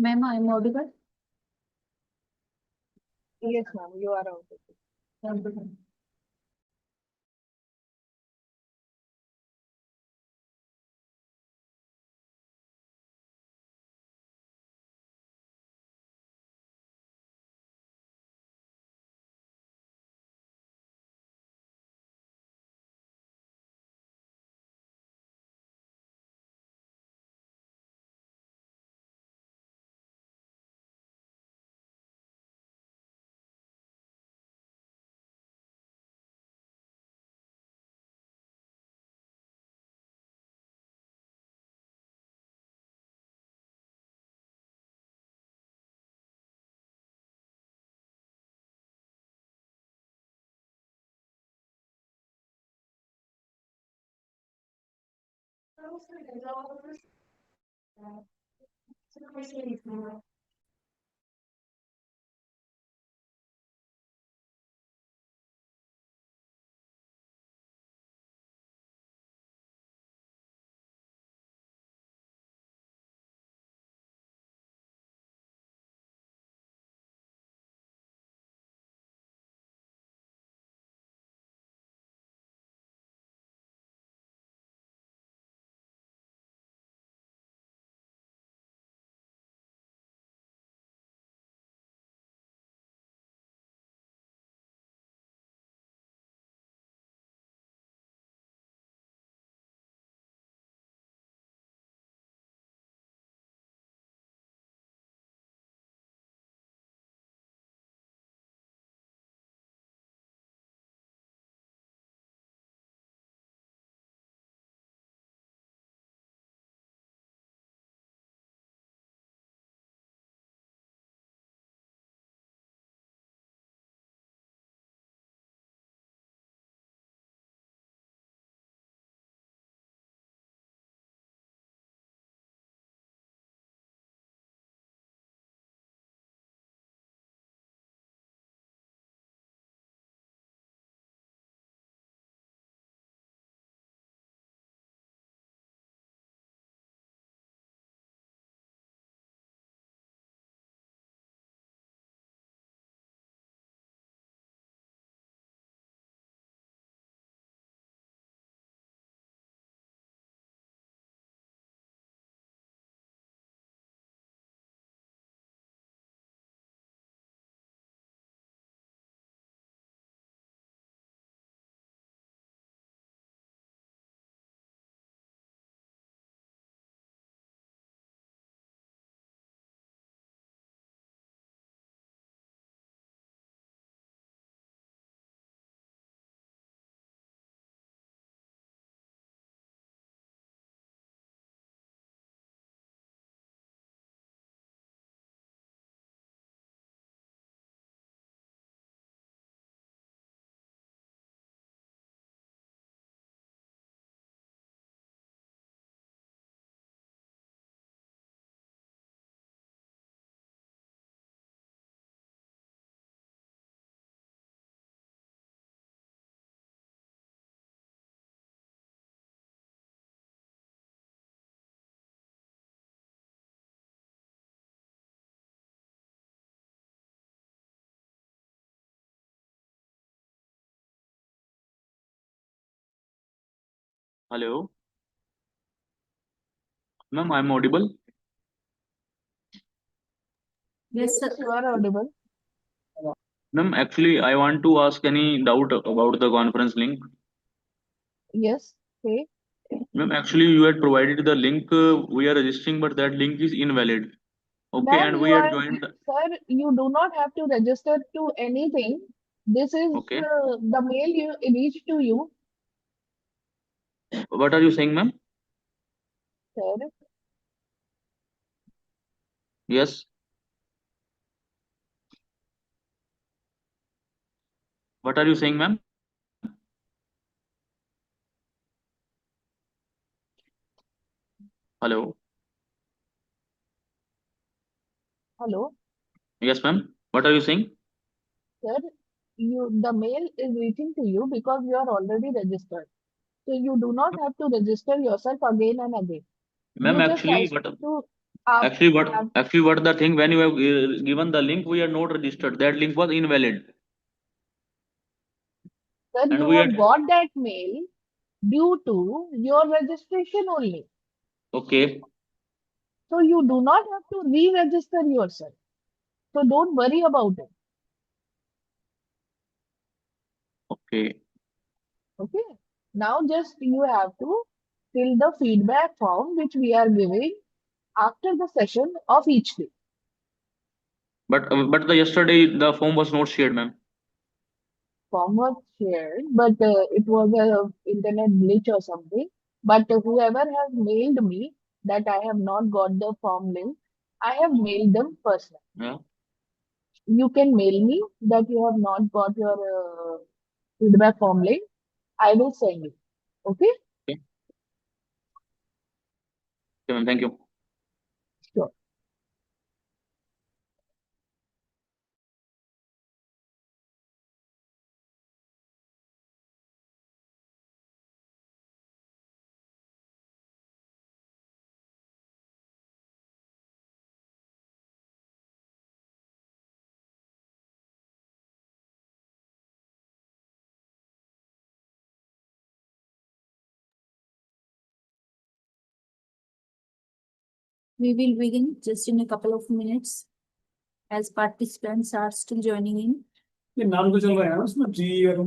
Ma'am, I am audible? Yes, ma'am, you are audible. Hello, ma'am, I'm audible. Yes, sir. You are audible. Ma'am, actually, I want to ask any doubt about the conference link. Yes, okay. Ma'am, actually, you had provided the link we are registering, but that link is invalid. Okay, Ma'am, and you we had are, joined. sir, you do not have to register to anything. This is Okay, the mail you reached to you, what are you saying, ma'am? sir. Yes, what are you saying, ma'am? Hello. Hello, Yes, ma'am. What are you saying? sir. The mail is reaching to you because you are already registered. So you do not have to register yourself again and again. Ma'am, You just actually, has what? to. Actually, what the thing, when you have given the link, we are not registered. That link was invalid, Sir, and you we have had got that mail due to your registration only. okay, So you do not have to re-register yourself. So don't worry about it. okay. Okay. Now just you have to fill the feedback form which we are giving after the session of each day. But the yesterday the form was not shared, ma'am. Form was shared, but it was a internet glitch or something. But whoever has mailed me that I have not got the form link, I have mailed them personally. Yeah. You can mail me that you have not got your feedback form link. I will send you. Okay? Okay. Okay, ma'am. Thank you. Sure. We will begin just in a couple of minutes as participants are still joining in. ये नाम तो चल रहा है ना उसमें जी और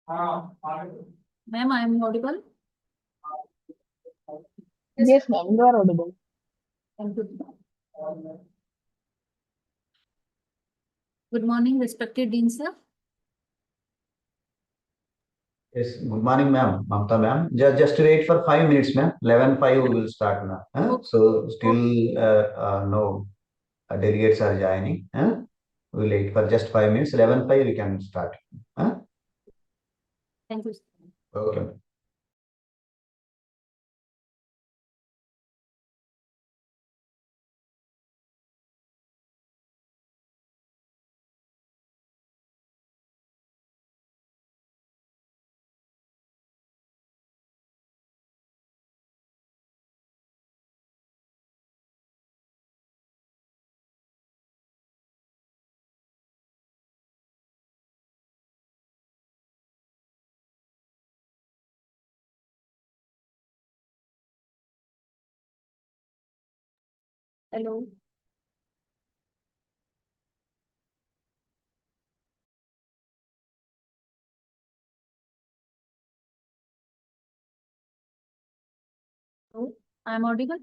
हाँ Ma'am, I am audible. Yes, ma'am, you are audible. Thank you. Good morning, respected Dean sir. Yes, good morning, ma'am. Mamta, ma'am. Just wait for 5 minutes, ma'am. 11:05 we will start now. Huh? Okay. So still no delegates are joining. Huh? We'll wait for just 5 minutes. 11:05 we can start. Huh? Thank you. Okay. Hello. Hello. I am audible.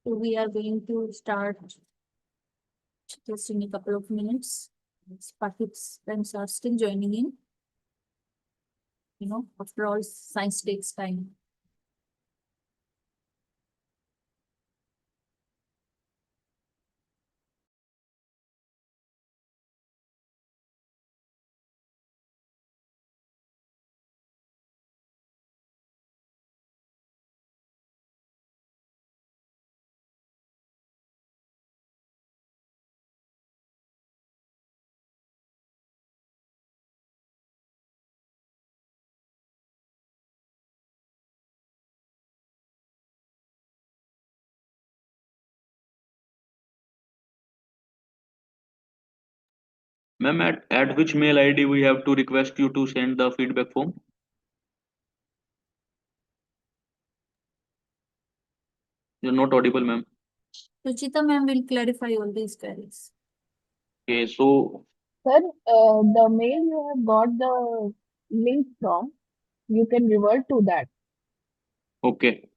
So we are going to start just in a couple of minutes. As participants are still joining in. After all, science takes time. Ma'am, at which mail ID we have to request you to send the feedback form? You're not audible, ma'am. Ruchita ma'am will clarify all these queries. Okay, so Sir, the mail you have got the link from, you can revert to that. okay.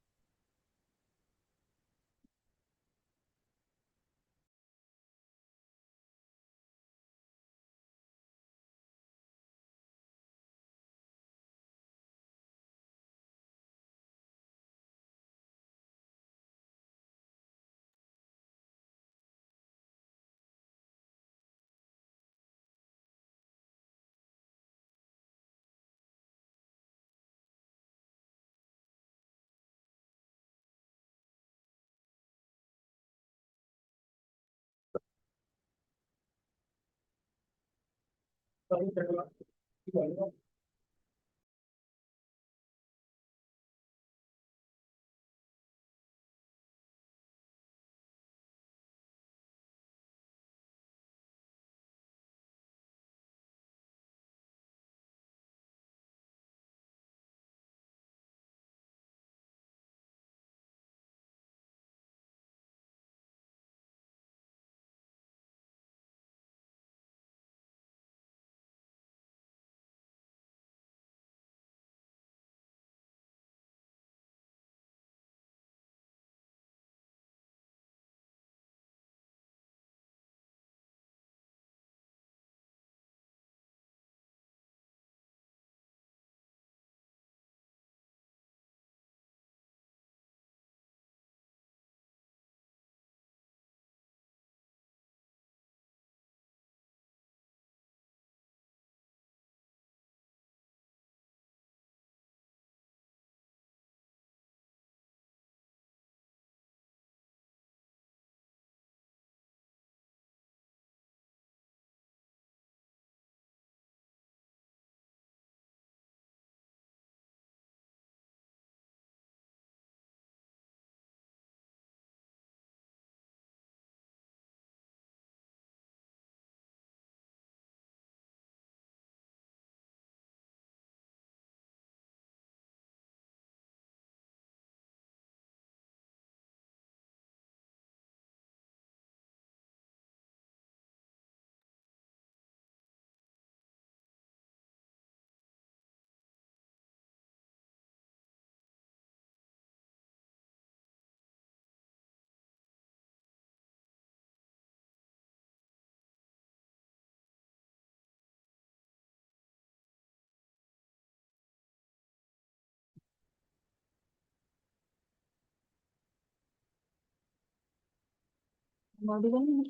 I'm audible?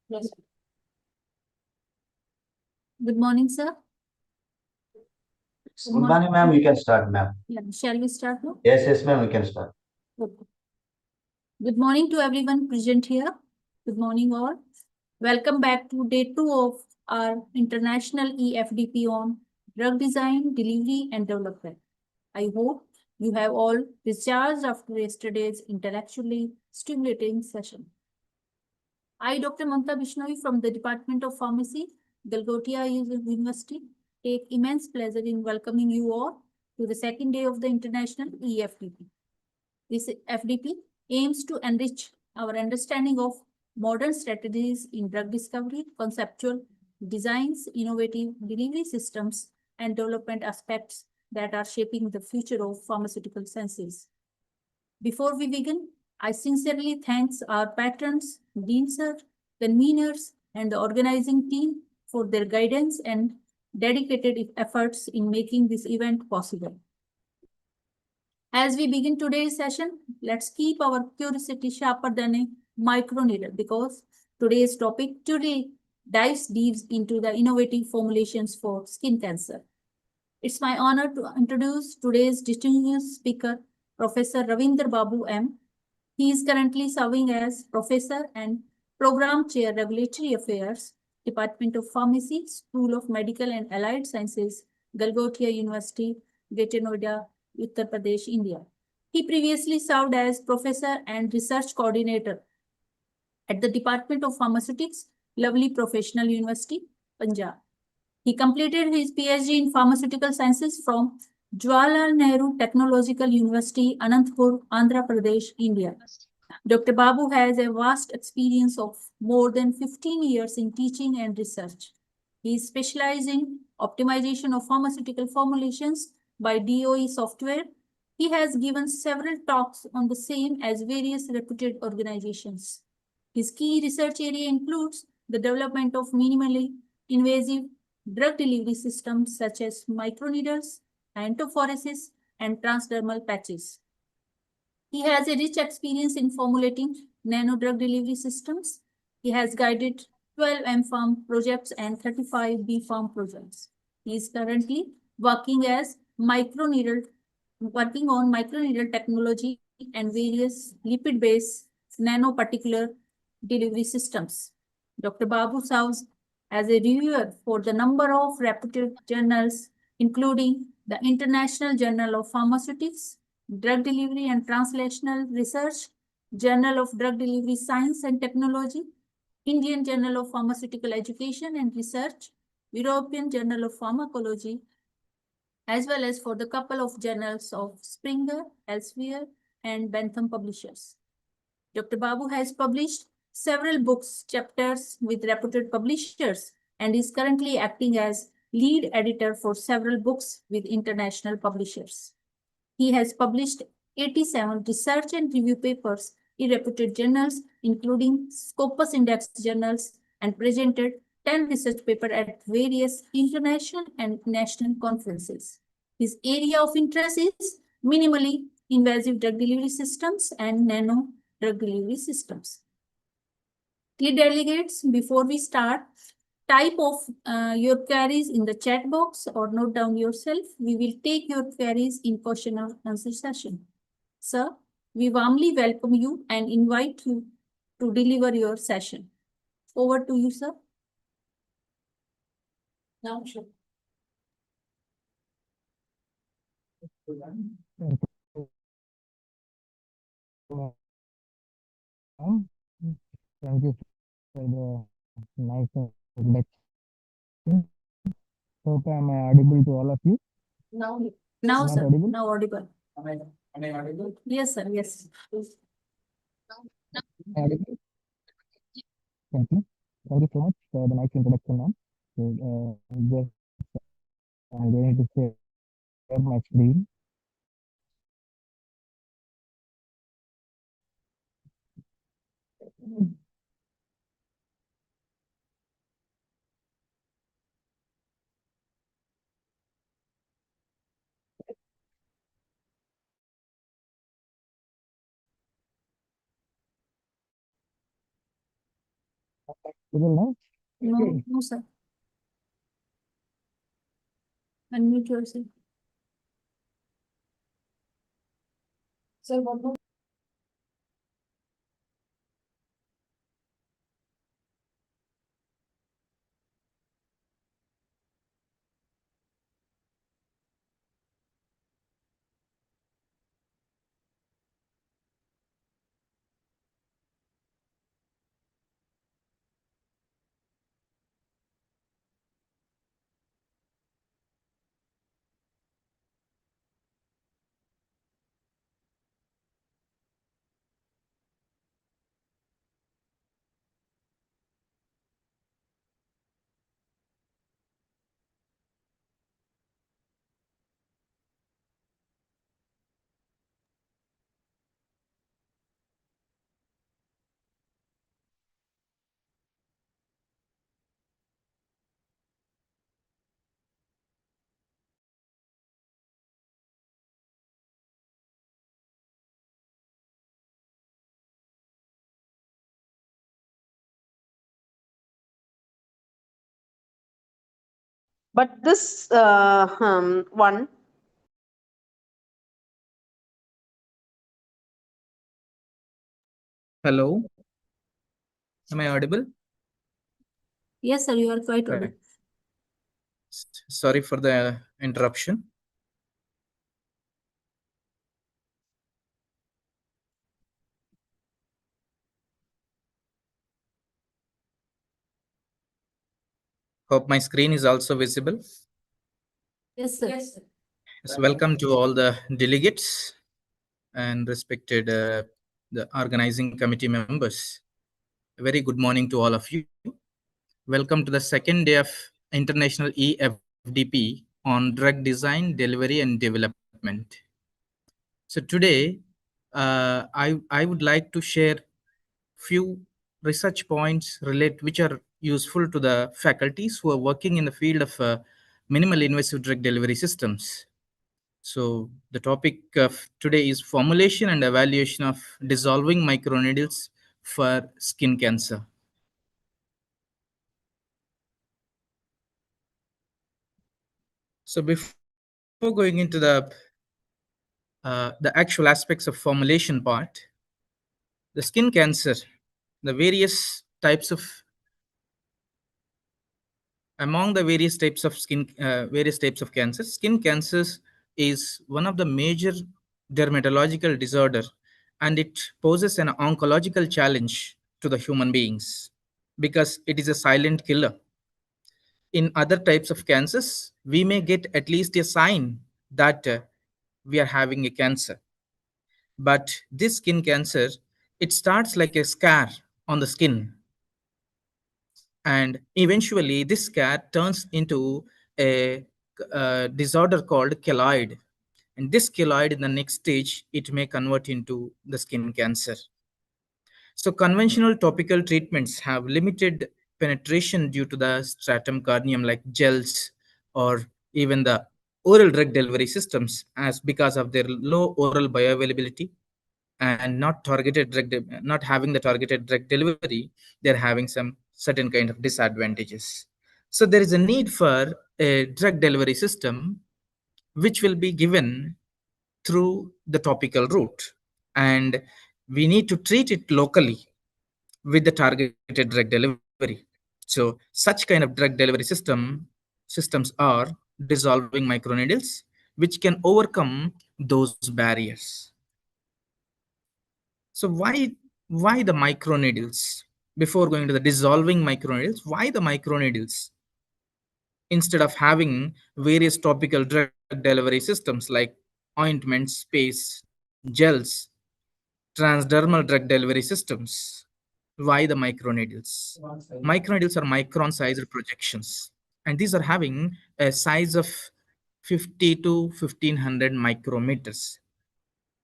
Yes. Good morning, sir. Good morning, ma'am. You can start, ma'am. Yeah, shall we start now? Yes, ma'am. We can start. Okay. Good morning to everyone present here. Good morning all. Welcome back to day 2 of our international EFDP on drug design, delivery and development. I hope you have all discharged after yesterday's intellectually stimulating session. I, Dr. Mamta Bishnoy from the Department of Pharmacy, Galgotias University, take immense pleasure in welcoming you all to the second day of the International EFDP. This FDP aims to enrich our understanding of modern strategies in drug discovery, conceptual designs, innovative delivery systems, and development aspects that are shaping the future of pharmaceutical sciences. Before we begin, I sincerely thank our patrons, Dean Sir, conveners, and the organizing team for their guidance and dedicated efforts in making this event possible. As we begin today's session, let's keep our curiosity sharper than a micro needle because today's topic today dives deep into the innovative formulations for skin cancer. It's my honor to introduce today's distinguished speaker, Professor Ravindra Babu M. He is currently serving as Professor and Program Chair Regulatory Affairs, Department of Pharmacy, School of Medical and Allied Sciences, Galgotias University, Greater Noida, Uttar Pradesh, India. He previously served as Professor and Research Coordinator at the Department of Pharmaceutics, Lovely Professional University, Punjab. He completed his PhD in Pharmaceutical Sciences from Jawaharlal Nehru Technological University, Anantapur, Andhra Pradesh, India. Dr. Babu has a vast experience of more than 15 years in teaching and research. He is specialized in optimization of pharmaceutical formulations by DOE software. He has given several talks on the same as various reputed organizations. His key research area includes the development of minimally invasive drug delivery systems such as microneedles, antophoresis, and transdermal patches. He has a rich experience in formulating nano drug delivery systems. He has guided 12 M-Farm projects and 35 B-Farm projects. He is currently working on microneedle technology and various lipid-based nanoparticular delivery systems. Dr. Babu serves as a reviewer for the number of reputed journals, including the International Journal of Pharmaceutics, Drug Delivery and Translational Research, Journal of Drug Delivery Science and Technology, Indian Journal of Pharmaceutical Education and Research, European Journal of Pharmacology, as well as for the couple of journals of Springer, Elsevier, and Bentham Publishers. Dr. Babu has published several books, chapters with reputed publishers, and is currently acting as lead editor for several books with international publishers. He has published 87 research and review papers in reputed journals, including Scopus Index journals, and presented 10 research papers at various international and national conferences. His area of interest is minimally invasive drug delivery systems and nano drug delivery systems. Dear delegates, before we start, type of your queries in the chat box or note down yourself. We will take your queries in question and answer session. Sir, we warmly welcome you and invite you to deliver your session. Over to you, sir. Now, sure. Thank you for the nice introduction. Hope am I audible to all of you? Now, Not sir. audible? Now audible. Am I audible? Yes, sir. Yes. Audible? Thank you. Thank you so much for the nice introduction, ma'am. So, just I'm going to share my screen. Audible now? No, sir. Unmute yourself. Sir, one more. But this one, Hello, am I audible? Yes, sir. You are quite Right. audible. Sorry for the interruption. Hope my screen is also visible. Yes, sir. Yes, welcome to all the delegates and respected the organizing committee members. A very good morning to all of you. Welcome to the second day of International EFDP on drug design, delivery, and development. So today, I would like to share few research points which are useful to the faculties who are working in the field of minimal invasive drug delivery systems. So the topic of today is formulation and evaluation of dissolving microneedles for skin cancer. So before going into the actual aspects of formulation part, the skin cancer, the among the various types of cancer, skin cancers is one of the major dermatological disorder, and it poses an oncological challenge to the human beings because it is a silent killer. In other types of cancers, we may get at least a sign that we are having a cancer. But this skin cancer, it starts like a scar on the skin, and eventually this scar turns into a disorder called keloid, and this keloid in the next stage it may convert into the skin cancer. So conventional topical treatments have limited penetration due to the stratum corneum like gels or even the oral drug delivery systems, as because of their low oral bioavailability and not having the targeted drug delivery, they're having some certain kind of disadvantages. So there is a need for a drug delivery system which will be given through the topical route, and we need to treat it locally with the targeted drug delivery. So such kind of drug delivery systems are dissolving microneedles, which can overcome those barriers. So why the microneedles? Before going to the dissolving microneedles, why the microneedles instead of having various topical drug delivery systems like ointments, paste, gels, transdermal drug delivery systems? Why the microneedles? Microneedles are micron-sized projections, and these are having a size of 50 to 1500 micrometers.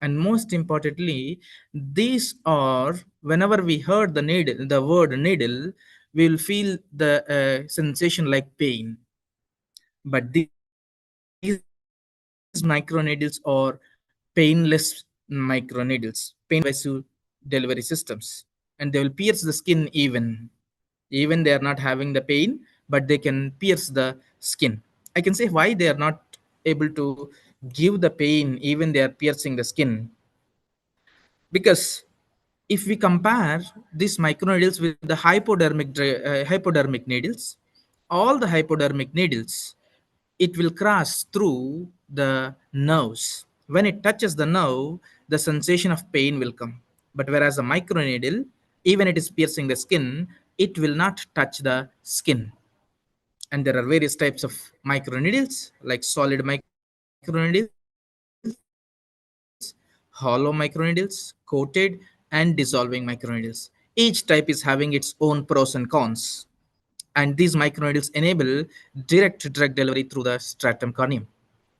And most importantly, these are, whenever we heard the word needle, we will feel the sensation like pain. But these microneedles are painless microneedles, pain invasive delivery systems, and they will pierce the skin even they are not having the pain, but they can pierce the skin. I can say why they are not able to give the pain even they are piercing the skin, because if we compare these microneedles with the hypodermic needles, all the hypodermic needles, it will cross through the nerves. When it touches the nerve, the sensation of pain will come. But whereas a microneedle, even it is piercing the skin, it will not touch the skin. And there are various types of microneedles, like solid microneedles, hollow microneedles, coated, and dissolving microneedles. Each type is having its own pros and cons. And these microneedles enable direct drug delivery through the stratum corneum,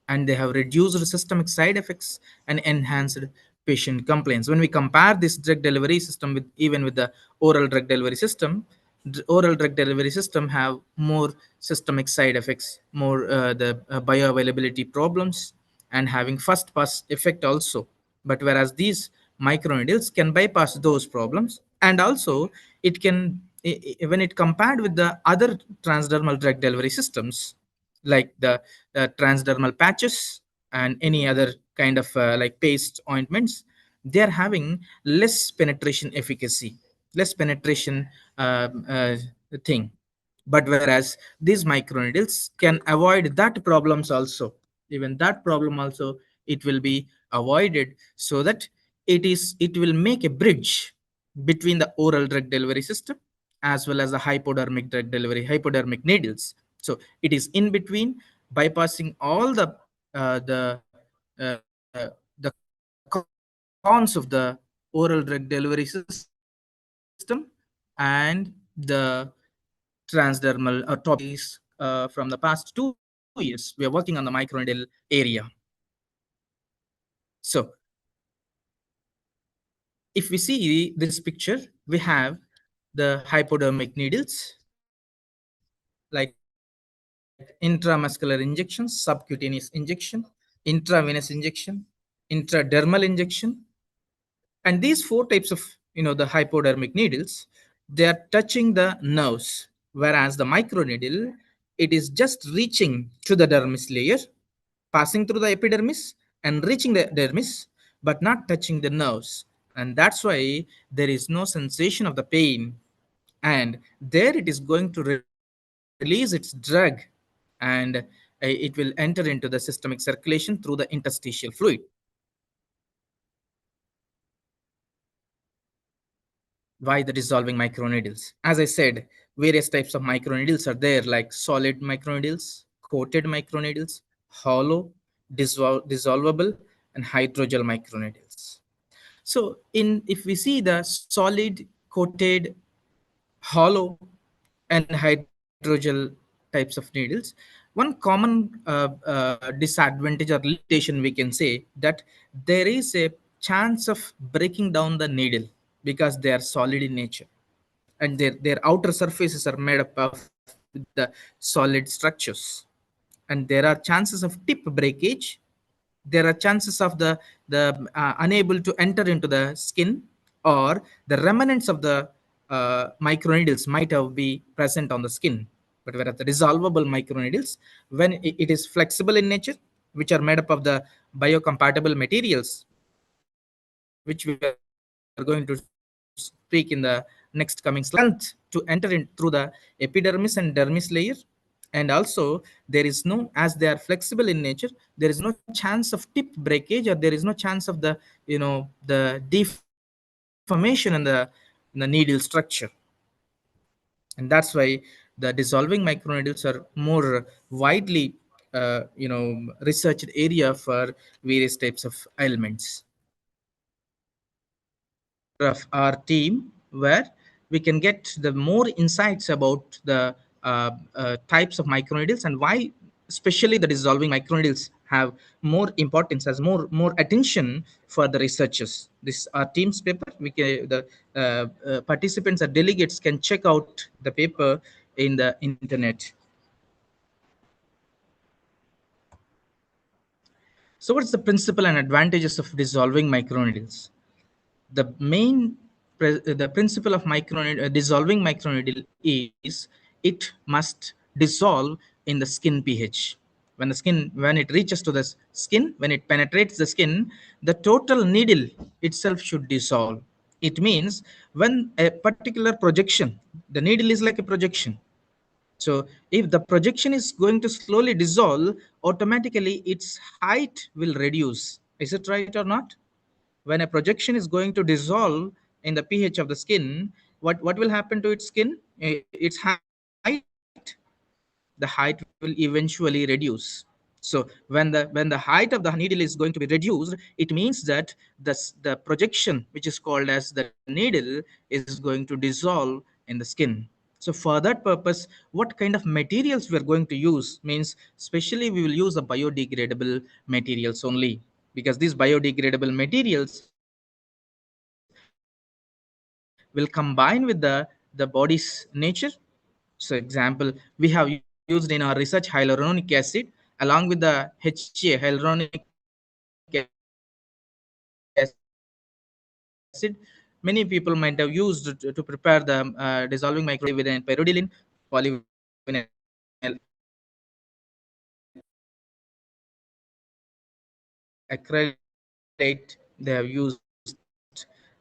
and they have reduced systemic side effects and enhanced patient compliance. When we compare this drug delivery system with even with the oral drug delivery system, the oral drug delivery system have more systemic side effects, more the bioavailability problems, and having first pass effect also. But whereas these microneedles can bypass those problems, and also it can, when it compared with the other transdermal drug delivery systems like the transdermal patches and any other kind of like paste ointments, they are having less penetration efficacy, less penetration thing. But whereas these microneedles can avoid that problems also, even that problem also it will be avoided, so that it will make a bridge between the oral drug delivery system as well as the hypodermic drug delivery, hypodermic needles, So it is in between, bypassing all the cons of the oral drug delivery system and the transdermal topics from the past 2 years. We are working on the microneedle area. So if we see this picture, we have the hypodermic needles, like intramuscular injections, subcutaneous injection, intravenous injection, intradermal injection. And these four types of, the hypodermic needles, they are touching the nerves, whereas the microneedle, it is just reaching to the dermis layer, passing through the epidermis and reaching the dermis, but not touching the nerves. And that's why there is no sensation of the pain. And there it is going to release its drug, and it will enter into the systemic circulation through the interstitial fluid. Why the dissolving microneedles? As I said, various types of microneedles are there, like solid microneedles, coated microneedles, hollow, dissolvable, and hydrogel microneedles. So in if we see the solid, coated, hollow, and hydrogel types of needles, one common disadvantage or limitation we can say that there is a chance of breaking down the needle because they are solid in nature, and their outer surfaces are made up of the solid structures, and there are chances of tip breakage. There are chances of the unable to enter into the skin, or the remnants of the microneedles might have be present on the skin. But whereas the dissolvable microneedles, when it is flexible in nature, which are made up of the biocompatible materials, which we are going to speak in the next coming slide, to enter in through the epidermis and dermis layer. And also there is no, as they are flexible in nature, there is no chance of tip breakage, or there is no chance of the deformation in the needle structure. And that's why the dissolving microneedles are more widely researched area for various types of ailments. Of our team, where we can get the more insights about the types of microneedles, and why especially the dissolving microneedles have more importance, as more attention for the researchers. This our team's paper. We can, the participants or delegates can check out the paper in the internet. So what's the principle and advantages of dissolving microneedles? The main the principle of dissolving microneedle is it must dissolve in the skin pH. When it reaches to the skin, when it penetrates the skin, the total needle itself should dissolve. It means when a particular projection, the needle is like a projection. So if the projection is going to slowly dissolve, automatically its height will reduce. Is it right or not? When a projection is going to dissolve in the pH of the skin, what will happen to its skin? Its height, the height will eventually reduce. So when the height of the needle is going to be reduced, it means that the projection, which is called as the needle, is going to dissolve in the skin. So for that purpose, what kind of materials we are going to use means, especially we will use the biodegradable materials only, because these biodegradable materials will combine with the body's nature. So example, we have used in our research hyaluronic acid along with the HA, hyaluronic acid. Many people might have used to prepare the dissolving microneedle with an pyridine polyvinyl acrylate they have used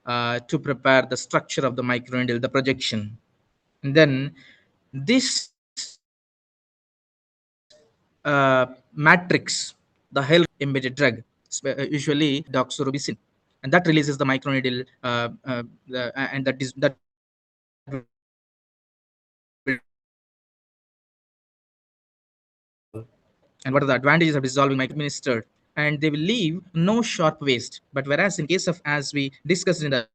to prepare the structure of the microneedle, the projection. And then this matrix, the health embedded drug, usually doxorubicin, and that releases the microneedle, and that will dissolve the microneedle. and what are the advantages of dissolving administered, and they will leave no sharp waste. But whereas in case of, as we discussed in the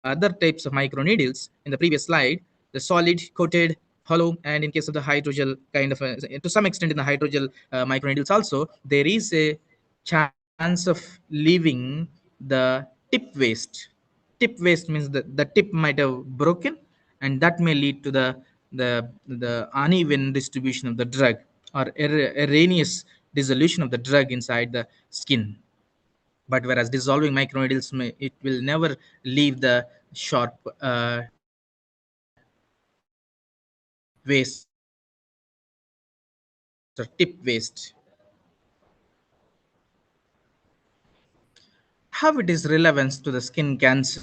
other types of microneedles in the previous slide, the solid, coated, hollow, and in case of the hydrogel kind of to some extent in the hydrogel microneedles also, there is a chance of leaving the tip waste. Tip waste means that the tip might have broken, and that may lead to the uneven distribution of the drug, or erroneous dissolution of the drug inside the skin. But whereas dissolving microneedles it will never leave the sharp waste or tip waste. How it is relevance to the skin cancer?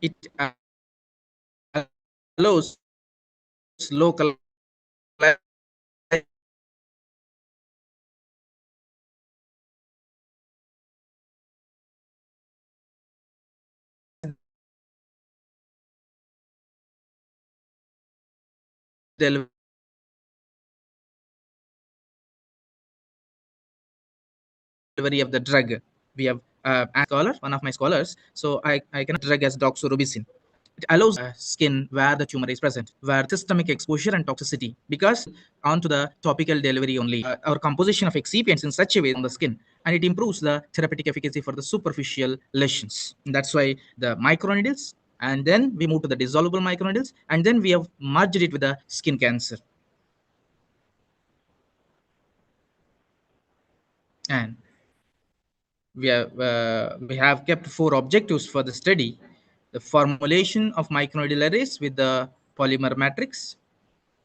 It allows localized delivery of the drug. We have scholar, one of my scholars. So I cannot drug as doxorubicin. It allows skin where the tumor is present, where systemic exposure and toxicity, because onto the topical delivery only. Our composition of excipients in such a way on the skin, and it improves the therapeutic efficacy for the superficial lesions. And that's why the microneedles, and then we move to the dissolvable microneedles, and then we have merged it with the skin cancer. And we have kept 4 objectives for the study: the formulation of microneedle arrays with the polymer matrix,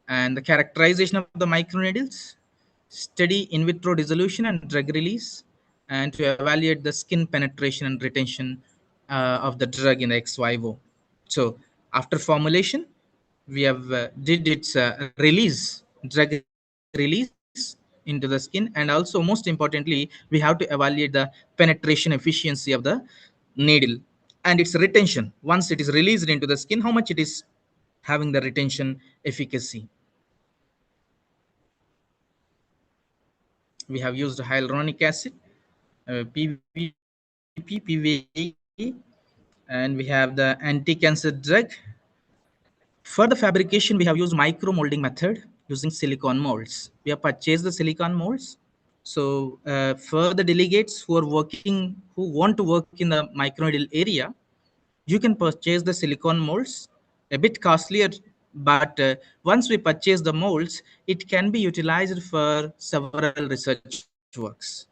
and the characterization of the microneedles, study in vitro dissolution and drug release, and to evaluate the skin penetration and retention of the drug in the ex vivo. So after formulation, we have did its drug release into the skin, and also most importantly, we have to evaluate the penetration efficiency of the needle and its retention. Once it is released into the skin, how much it is having the retention efficacy. We have used hyaluronic acid, PVP, PVE, and we have the anti-cancer drug. For the fabrication, we have used micro molding method using silicon molds. We have purchased the silicon molds. So for the delegates who are working, who want to work in the microneedle area, you can purchase the silicon molds, a bit costlier, but once we purchase the molds, it can be utilized for several research works.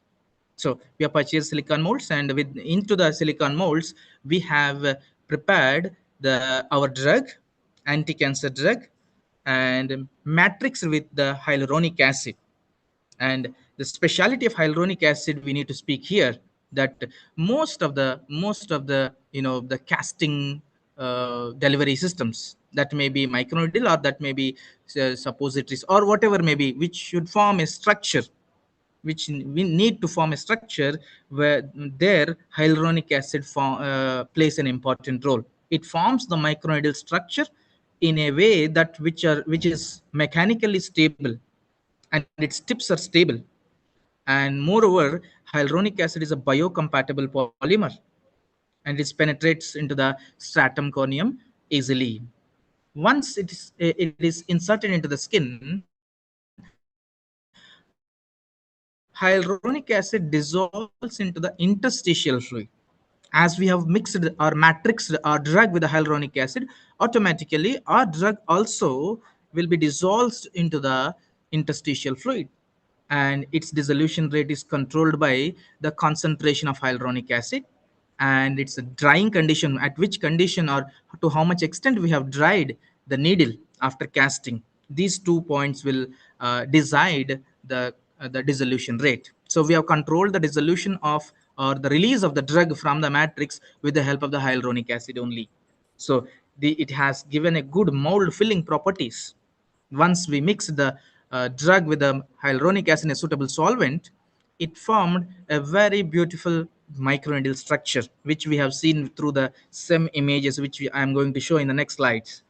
So we have purchased silicon molds, and with into the silicon molds, we have prepared our drug, anti-cancer drug, and matrix with the hyaluronic acid. And the speciality of hyaluronic acid we need to speak here, that most of the the casting delivery systems, that may be microneedle or that may be suppositories or whatever may be, which should form a structure, which we need to form a structure, where there hyaluronic acid plays an important role. It forms the microneedle structure in a way that which is mechanically stable, and its tips are stable. And moreover, hyaluronic acid is a biocompatible polymer, and it penetrates into the stratum corneum easily. Once it is inserted into the skin, hyaluronic acid dissolves into the interstitial fluid. As we have mixed or matrixed our drug with the hyaluronic acid, automatically our drug also will be dissolved into the interstitial fluid, and its dissolution rate is controlled by the concentration of hyaluronic acid, and it's a drying condition, at which condition or to how much extent we have dried the needle after casting. These 2 points will decide the dissolution rate. So we have controlled the dissolution of, or the release of the drug from the matrix with the help of the hyaluronic acid only. So it has given a good mold filling properties. Once we mix the drug with the hyaluronic acid in a suitable solvent, it formed a very beautiful microneedle structure, which we have seen through the SEM images, which I am going to show in the next slides.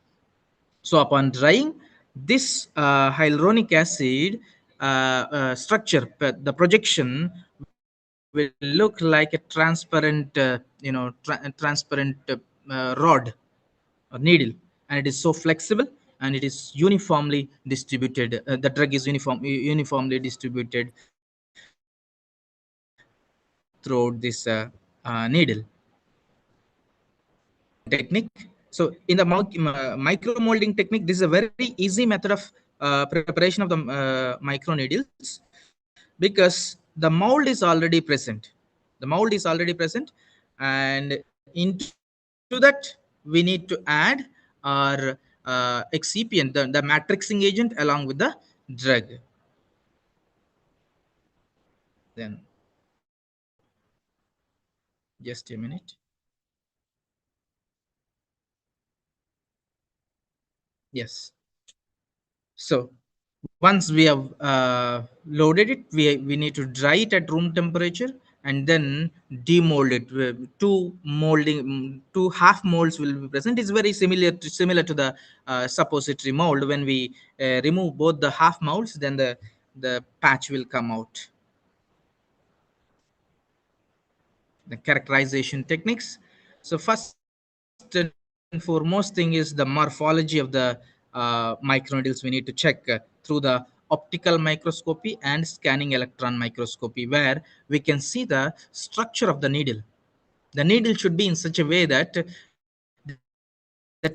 So upon drying, this hyaluronic acid structure, the projection will look like a transparent, transparent rod or needle, and it is so flexible, and it is uniformly distributed. The drug is uniformly distributed throughout this needle. Technique. So in the micro molding technique, this is a very easy method of preparation of the micro needles, because the mold is already present. The mold is already present, and into that we need to add our excipient, the matrixing agent, along with the drug. Then just a minute. Yes. So once we have loaded it, we need to dry it at room temperature and then demold it. Two half molds will be present. It's very similar to the suppository mold. When we remove both the half molds, then the patch will come out. The characterization techniques. So first and foremost thing is the morphology of the microneedles. We need to check through the optical microscopy and scanning electron microscopy, where we can see the structure of the needle. The needle should be in such a way that the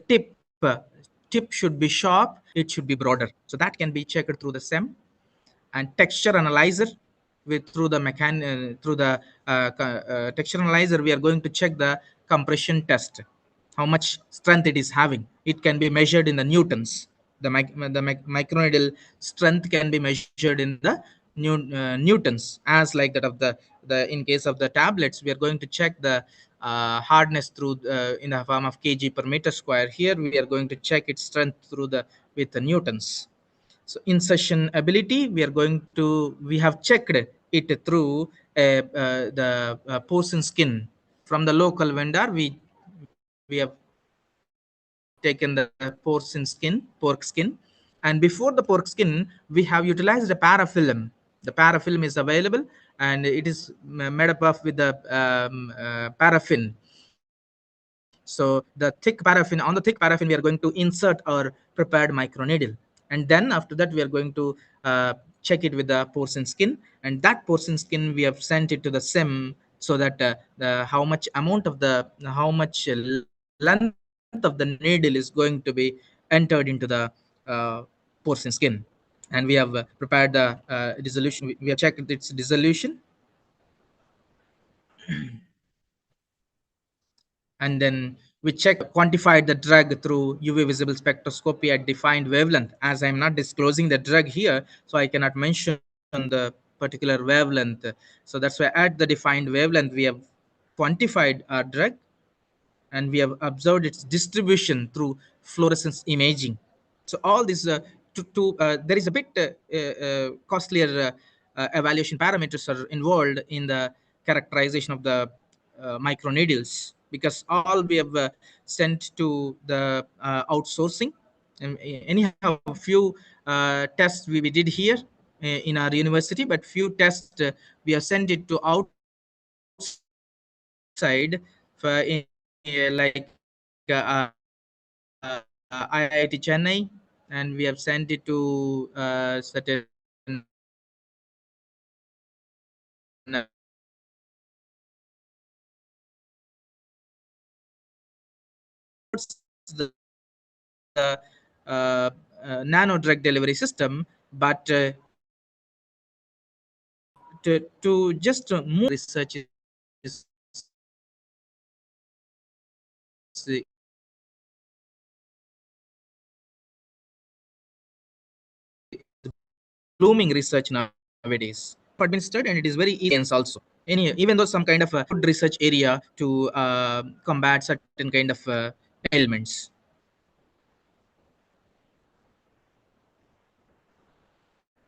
tip should be sharp, it should be broader. So that can be checked through the SEM. And texture analyzer, through the texture analyzer, we are going to check the compression test, how much strength it is having. It can be measured in the newtons. The microneedle strength can be measured in the newtons, as like that of the in case of the tablets, we are going to check the hardness through in the form of kg per meter square. Here we are going to check its strength through the with the newtons. So insertion ability, we have checked it through the porcine skin from the local vendor. We have taken the porcine skin, pork skin, and before the pork skin, we have utilized a parafilm. The parafilm is available, and it is made up of with the paraffin. So the thick paraffin, on the thick paraffin, we are going to insert our prepared microneedle, and then after that we are going to check it with the porcine skin, and that porcine skin we have sent it to the SEM, so that the how much length of the needle is going to be entered into the porcine skin. And we have prepared the dissolution. We have checked its dissolution, and then we quantified the drug through UV visible spectroscopy at defined wavelength. As I'm not disclosing the drug here, so I cannot mention the particular wavelength. So that's why at the defined wavelength we have quantified our drug, and we have observed its distribution through fluorescence imaging. So all this there is a bit costlier evaluation parameters are involved in the characterization of the microneedles, because all we have sent to the outsourcing. And anyhow, few tests we did here in our university, but few tests we have sent it to outside for IIT Chennai, and we have sent it to certain the nano drug delivery system, but to just move research is blooming research nowadays, administered, and it is very easy also. Even though some kind of a good research area to combat certain kind of ailments.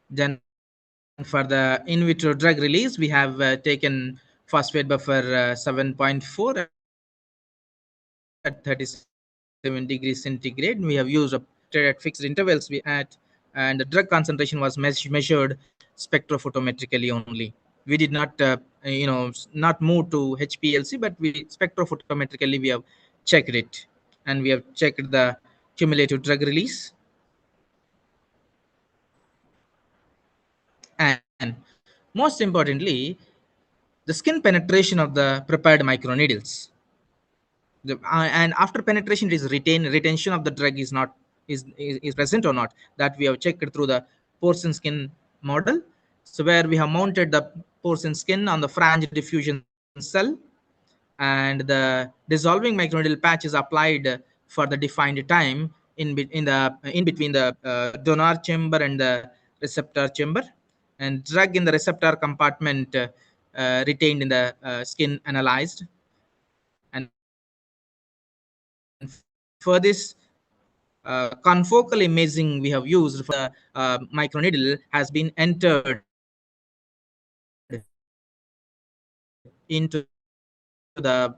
Then for the in vitro drug release, we have taken phosphate buffer 7.4 at 37 degrees centigrade. We have used at fixed intervals we at, and the drug concentration was measured spectrophotometrically only. We did not not move to HPLC, but we spectrophotometrically we have checked it, and we have checked the cumulative drug release. And most importantly, the skin penetration of the prepared microneedles. And after penetration, it is retention of the drug is not is present or not, that we have checked through the porcine skin model. So where we have mounted the porcine skin on the frange diffusion cell, and the dissolving microneedle patch is applied for the defined time in between the donor chamber and the receptor chamber, and drug in the receptor compartment retained in the skin analyzed. And for this confocal imaging we have used for the microneedle has been entered into the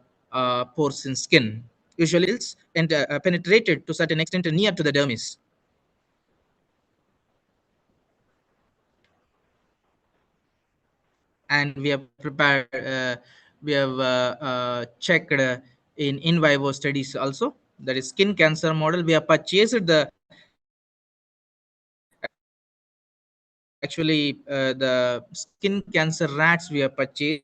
porcine skin. Usually needles penetrated to certain extent near to the dermis. And we have prepared we have checked in vivo studies also, that is skin cancer model. We have purchased the actually the skin cancer rats we have purchased,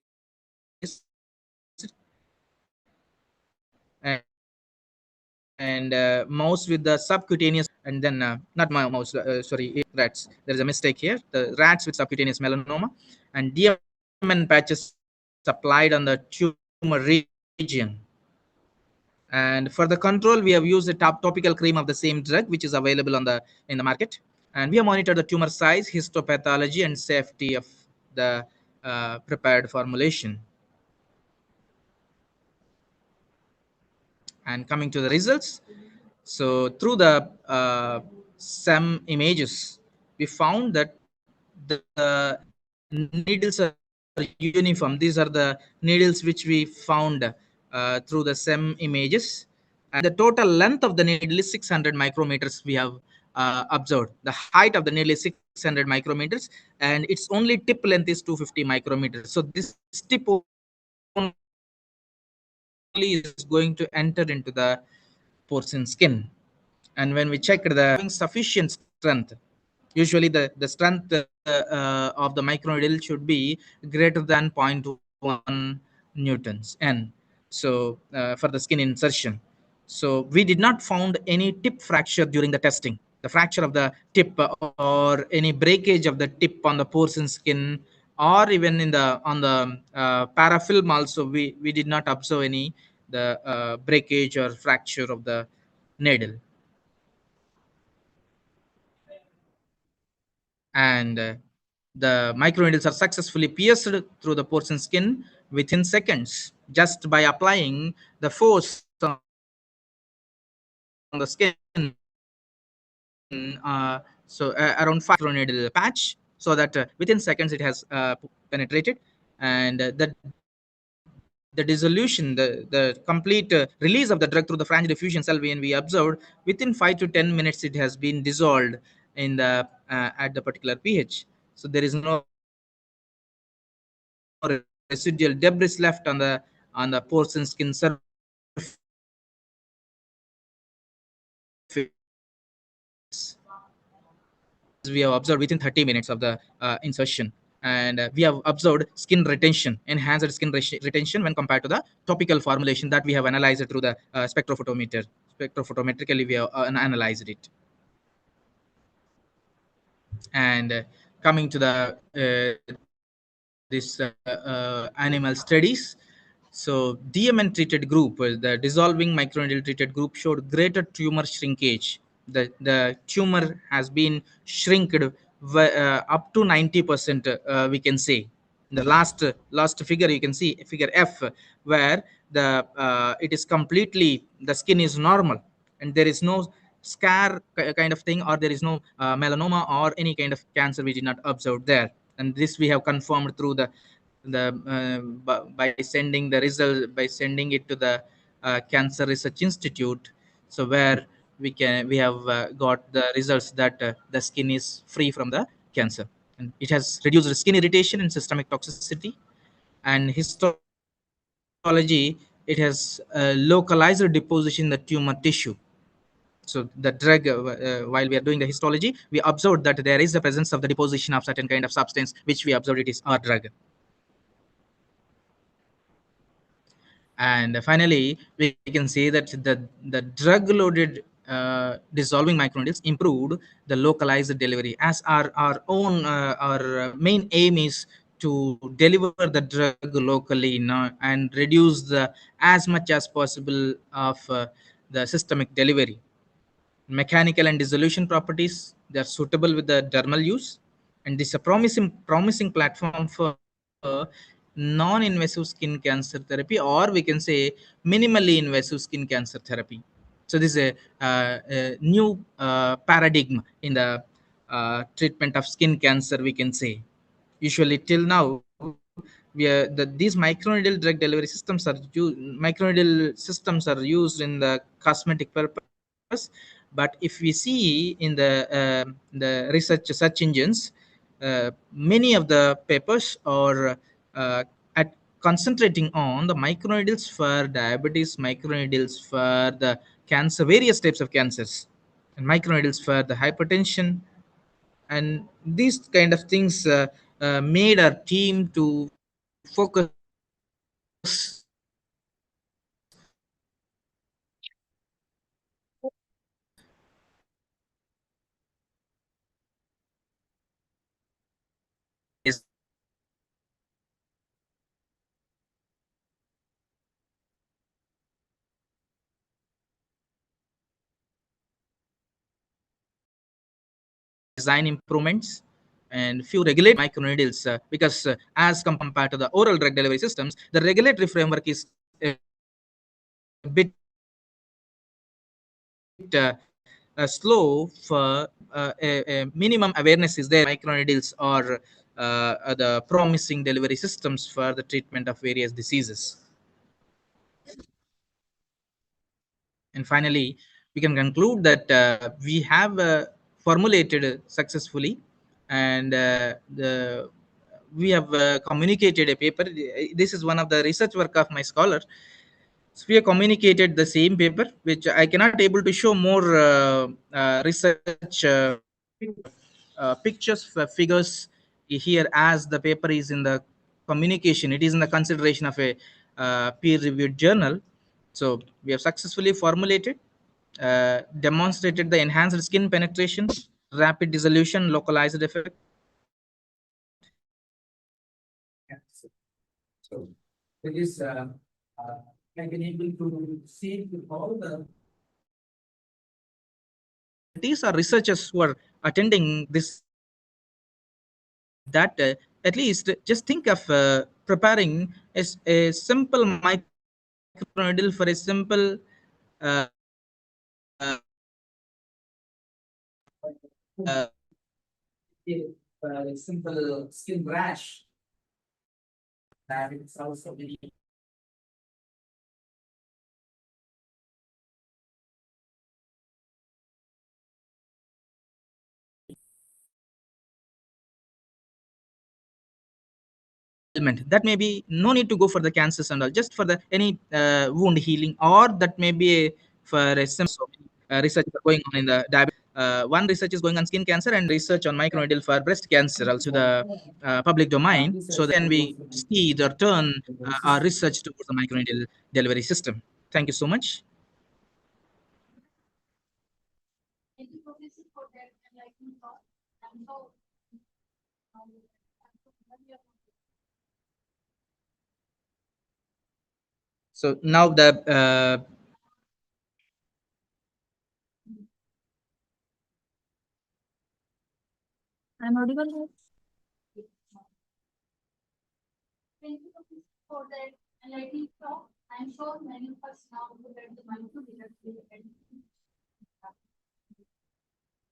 and mouse with the subcutaneous, and then not mouse sorry, rats, there is a mistake here, the rats with subcutaneous melanoma, and DMN patches applied on the tumor region. And for the control, we have used a topical cream of the same drug which is available on the in the market, and we have monitored the tumor size, histopathology, and safety of the prepared formulation. And coming to the results, so through the SEM images, we found that the needles are uniform. These are the needles which we found through the SEM images. And the total length of the needle is 600 micrometers we have observed. The height of the needle is 600 micrometers, and its only tip length is 250 micrometers. So this tip only is going to enter into the porcine skin. And when we check the having sufficient strength, usually the strength of the microneedle should be greater than 0.1 newtons n, so for the skin insertion. So we did not found any tip fracture during the testing, the fracture of the tip or any breakage of the tip on the porcine skin, or even in the on the parafilm also we did not observe any the breakage or fracture of the needle. And the microneedles are successfully pierced through the porcine skin within seconds, just by applying the force on the skin, so around 5 microneedle patch, so that within seconds it has penetrated. And the dissolution, the complete release of the drug through the frange diffusion cell, when we observed within 5 to 10 minutes it has been dissolved in the at the particular pH. So there is no residual debris left on the porcine skin surface, we have observed within 30 minutes of the insertion. And we have observed skin retention, enhanced skin retention when compared to the topical formulation that we have analyzed through the spectrophotometrically we have analyzed it. And coming to the this animal studies, so DMN treated group, the dissolving microneedle treated group, showed greater tumor shrinkage. The tumor has been shrinked up to 90%, we can say. The last figure you can see, figure F, where the it is completely, the skin is normal and there is no scar kind of thing, or there is no melanoma or any kind of cancer we did not observe there. And this we have confirmed through the by sending the result, by sending it to the Cancer Research Institute, so where we have got the results that the skin is free from the cancer, and it has reduced skin irritation and systemic toxicity. And histology, it has localized deposition in the tumor tissue. So the drug, while we are doing the histology, we observed that there is the presence of the deposition of certain kind of substance, which we observed it is our drug. And finally, we can say that the drug loaded dissolving microneedles improved the localized delivery, as our main aim is to deliver the drug locally, and reduce the as much as possible of the systemic delivery. Mechanical and dissolution properties, they are suitable with the dermal use, and this is a promising platform for non-invasive skin cancer therapy, or we can say minimally invasive skin cancer therapy. So this is a new paradigm in the treatment of skin cancer, we can say. Usually till now, these microneedle drug delivery systems are used in the cosmetic purpose. But if we see in the research search engines, many of the papers are at concentrating on the microneedles for diabetes, microneedles for the cancer, various types of cancers, and microneedles for the hypertension. And these kind of things made our team to focus design improvements and few regulatory microneedles, because as compared to the oral drug delivery systems, the regulatory framework is a bit slow for a minimum awareness is there. Microneedles are the promising delivery systems for the treatment of various diseases. And finally, we can conclude that we have formulated successfully, and we have communicated a paper. This is one of the research work of my scholar. So we have communicated the same paper, which I cannot able to show more research pictures, figures here, as the paper is in the communication. It is in the consideration of a peer-reviewed journal. So we have successfully formulated, demonstrated the enhanced skin penetration, rapid dissolution, localized effect. So it is I've been able to see all the These are researchers who are attending this, that at least just think of preparing a simple microneedle for a simple uh, uh, simple skin rash. And it's also very element. That may be no need to go for the cancers and all, just for the any wound healing, or that may be for a simple research going on in the diabetes. One research is going on skin cancer, and research on microneedle for breast cancer, also the public domain. So then we see the turn our research towards the microneedle delivery system. Thank you so much. Thank you, Professor, for that enlightening thought. And so, So now the I'm audible. Thank you, Professor, for that enlightening talk. I'm sure many of us now would at the micro directly and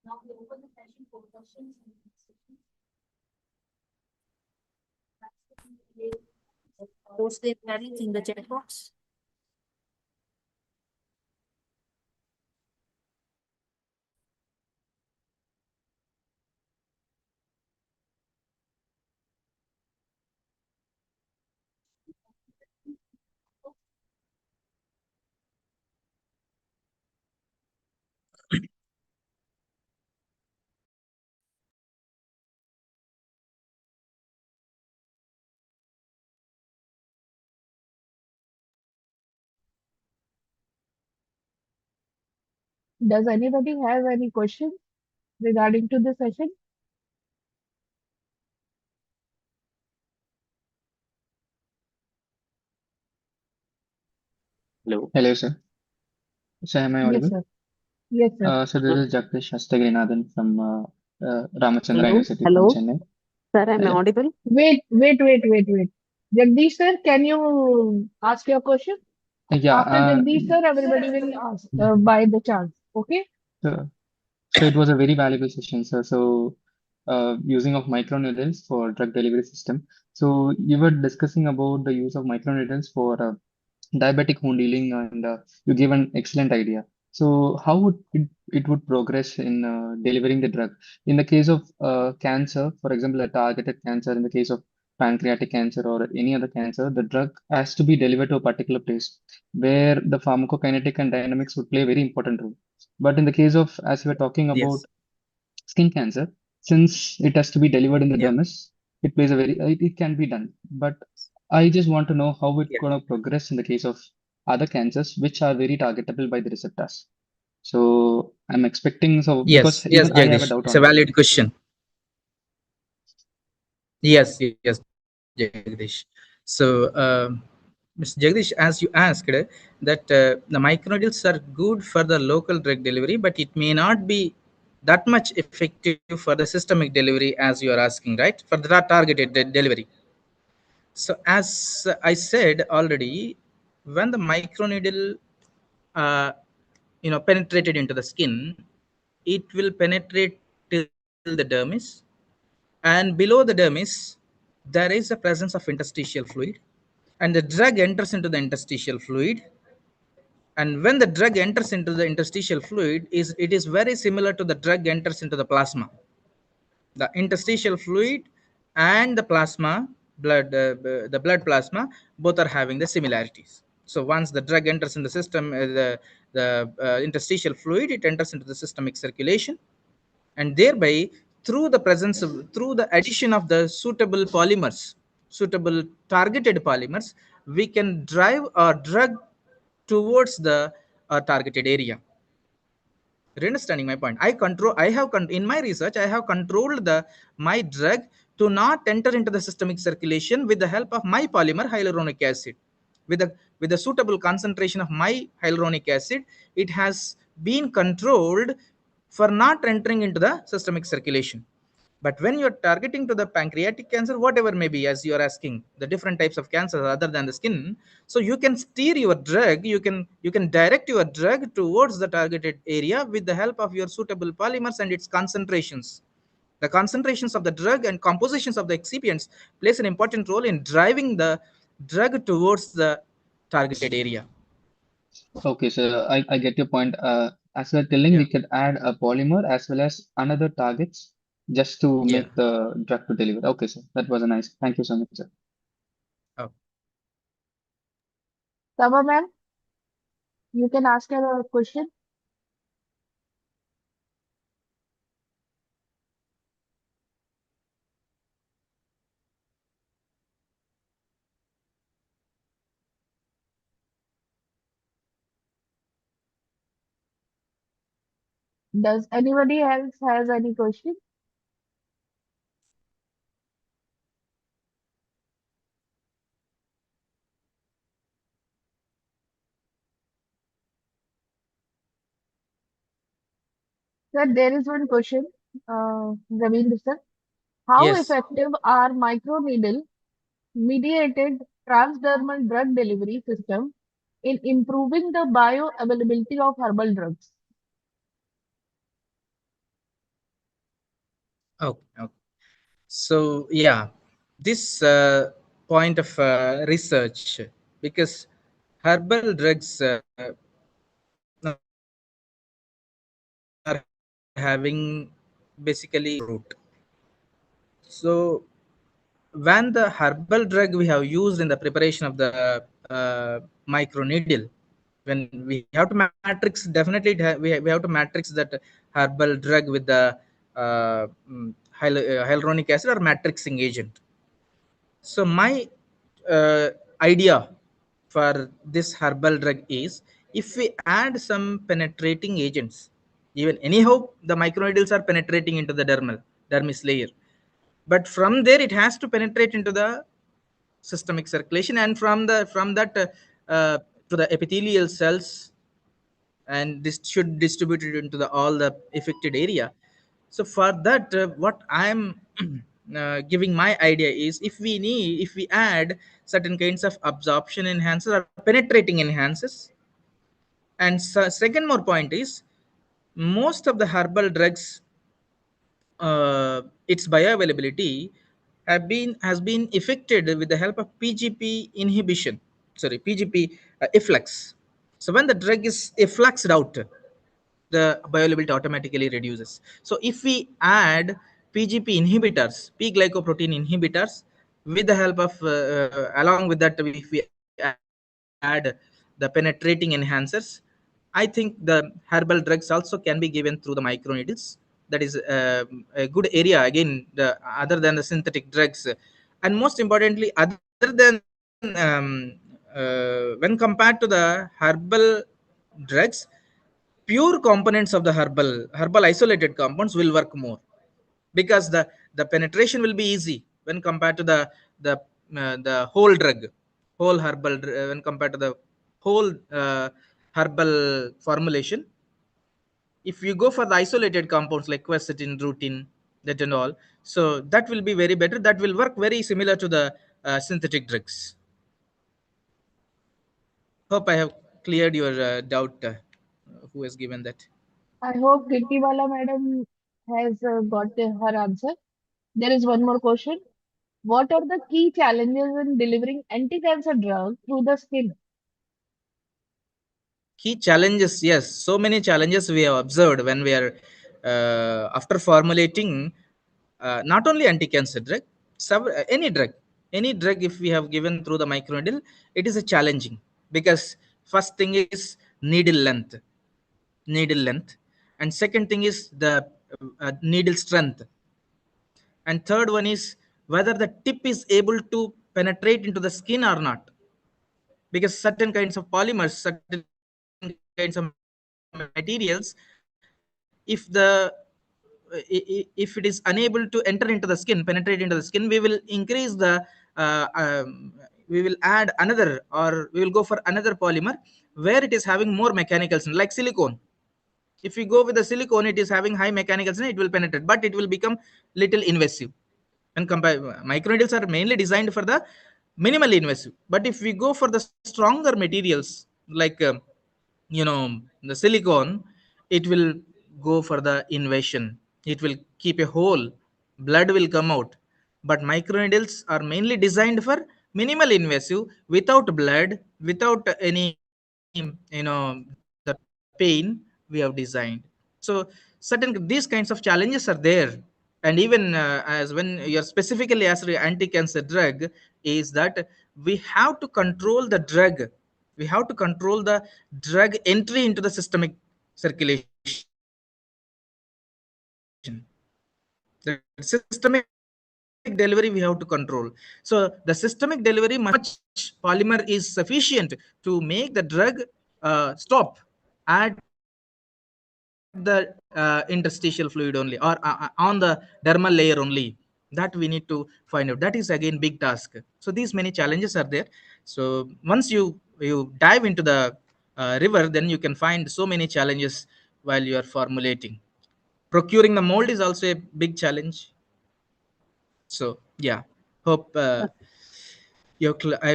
now we open the session for questions and discussions. Post their queries in the chat box. Does anybody have any questions regarding to the session? Hello. Hello, sir. So, am I Yes, audible? sir. Yes, sir. So, this is Jagdish Hastagrinathan from Ramachandra Hello, University from hello, Chennai. sir, am I Yeah, audible? Wait. Jagdish sir, can you ask your question? yeah. After Jagdish sir, everybody will ask by the chance. Okay? So, so it was a very valuable session, sir. So, using of microneedles for drug delivery system. So, you were discussing about the use of microneedles for diabetic wound healing, and you gave an excellent idea. So, how would it would progress in delivering the drug? In the case of cancer, for example, a targeted cancer, in the case of pancreatic cancer or any other cancer, the drug has to be delivered to a particular place where the pharmacokinetic and dynamics would play a very important role. But in the case of, as we were talking about Yes. skin cancer, since it has to be delivered in the Yeah. dermis, it plays a very, it can be done. But I just want to know how it's Yeah. going to progress in the case of other cancers, which are very targetable by the receptors. So I'm expecting, so Yes. because Yes, even I have a Jagdish. doubt It's a on it. valid question. Yes, Jagdish. So, Mr. Jagdish, as you asked, that the microneedles are good for the local drug delivery, but it may not be that much effective for the systemic delivery as you are asking, right? For the targeted delivery. So, as I said already, when the microneedle, uh, penetrated into the skin, it will penetrate till the dermis, and below the dermis there is a presence of interstitial fluid, and the drug enters into the interstitial fluid. And when the drug enters into the interstitial fluid, it is very similar to the drug enters into the plasma. The interstitial fluid and the plasma, the blood plasma, both are having the similarities. So once the drug enters in the system, the interstitial fluid, it enters into the systemic circulation, and thereby through the addition of the suitable targeted polymers, we can drive our drug towards the targeted area. You're understanding my point? In my research, I have controlled my drug to not enter into the systemic circulation with the help of my polymer hyaluronic acid. With the suitable concentration of my hyaluronic acid, it has been controlled for not entering into the systemic circulation. But when you're targeting to the pancreatic cancer, whatever may be, as you're asking, the different types of cancers other than the skin, so you can steer your drug, you can direct your drug towards the targeted area with the help of your suitable polymers and its concentrations. The concentrations of the drug and compositions of the excipients plays an important role in driving the drug towards the targeted area. Okay, so I get your point. As we're telling, Yeah. we could add a polymer as well as another targets just to Yeah. make the drug to deliver. Okay, sir. That was a nice. Thank you so much, sir. Oh. Sama ma'am, you can ask her a question. Does anybody else has any question? Sir, there is one question. Ravindra sir, how Yes. effective are microneedle mediated transdermal drug delivery system in improving the bioavailability of herbal drugs? Okay. Okay. So yeah. this point of research, because herbal drugs are having basically root. So when the herbal drug we have used in the preparation of the microneedle, when we have to matrix, definitely we have to matrix that herbal drug with the hyaluronic acid or matrixing agent. So my uh, idea for this herbal drug is, if we add some penetrating agents, even anyhow the microneedles are penetrating into the dermis layer, but from there it has to penetrate into the systemic circulation, and from that to the epithelial cells, and this should distribute it into the all the affected area. So for that, what I'm giving my idea is, if we add certain kinds of absorption enhancers or penetrating enhancers. And second more point is, most of the herbal drugs, its bioavailability has been affected with the help of PGP inhibition. Sorry, PGP efflux. So when the drug is effluxed out, the bioavailability automatically reduces. So if we add PGP inhibitors, P glycoprotein inhibitors, with the help of along with that, if we add the penetrating enhancers, I think the herbal drugs also can be given through the microneedles. That is a good area again, other than the synthetic drugs. And most importantly, other than when compared to the herbal drugs, pure components of the herbal isolated compounds will work more, because the penetration will be easy when compared to the whole drug, when compared to the whole herbal formulation. If you go for the isolated compounds like quercetin, rutin, that and all, so that will be very better, that will work very similar to the synthetic drugs. Hope I have cleared your doubt, who has given that. I hope Kittiwala madam has got her answer. There is one more question. What are the key challenges in delivering anti-cancer drug through the skin? Key challenges, yes, so many challenges we have observed when we are after formulating not only anti-cancer drug, any drug if we have given through the microneedle, it is a challenging, because first thing is needle length, and second thing is the needle strength, and third one is whether the tip is able to penetrate into the skin or not, because certain kinds of polymers, certain kinds of materials, if if it is unable to enter into the skin, penetrate into the skin, we will increase the we will add another, or we will go for another polymer where it is having more mechanicals, like silicone. If we go with the silicone, it is having high mechanicals, it will penetrate, but it will become little invasive. And compare, microneedles are mainly designed for the minimally invasive, but if we go for the stronger materials like the silicone, it will go for the invasion, it will keep a hole, blood will come out. But microneedles are mainly designed for minimal invasive, without blood, without any the pain we have designed. So certain these kinds of challenges are there. And even as when you're specifically asked anti-cancer drug, is that we have to control the drug, we have to control the drug entry into the systemic circulation. The systemic delivery we have to control. So the systemic delivery must much polymer is sufficient to make the drug stop at the interstitial fluid only, or on the dermal layer only. That we need to find out. That is again big task. So these many challenges are there. So once you dive into the river, then you can find so many challenges while you are formulating. Procuring the mold is also a big challenge. So yeah, hope I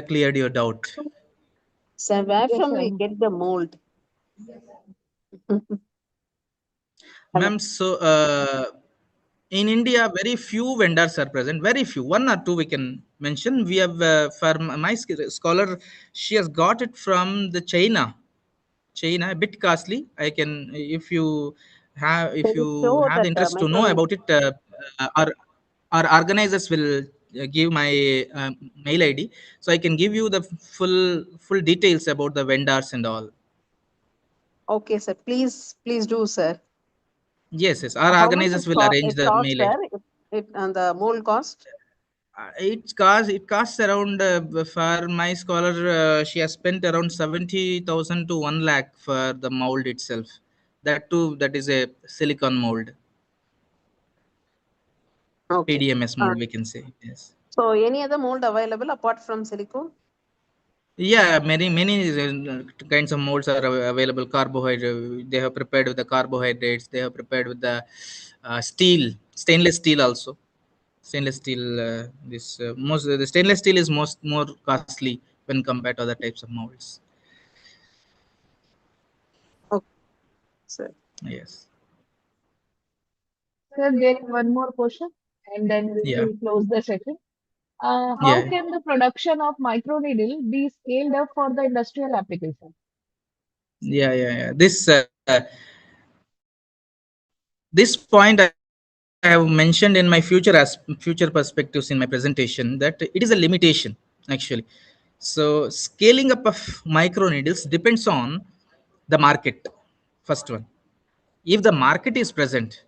cleared your doubt. So where Yes, from sir. we get the mold? Ma'am, so in India, very few vendors are present. Very few, one or two we can mention. We have for my scholar, she has got it from the China. China, a bit costly. I can, if Can you you show have the that interest to know micro? about it, our organizers will give my mail ID, so I can give you the full details about the vendors and all. Okay, sir. Please do, sir. Yes, yes. Our How much organizers will it arrange the cost, mail sir? ID. It and the mold cost? It costs around for my scholar. She has spent around 70,000 to 1 lakh for the mold itself. That too, that is a silicon mold, Okay. PDMS mold, we can say. Yes. So any other mold available apart from silicone? Yeah, many kinds of molds are available. Carbohydrate. They have prepared with the carbohydrates. They have prepared with the steel, stainless steel also. Stainless steel. This most the stainless steel is more costly when compared to other types of molds. Okay, sir. Yes. Sir, there is one more question, and then we Yeah. will close the session. How Yeah. can the production of microneedle be scaled up for the industrial application? Yeah. This point I have mentioned in my future perspectives in my presentation, that it is a limitation actually. So scaling up of micro needles depends on the market. First one, if the market is present,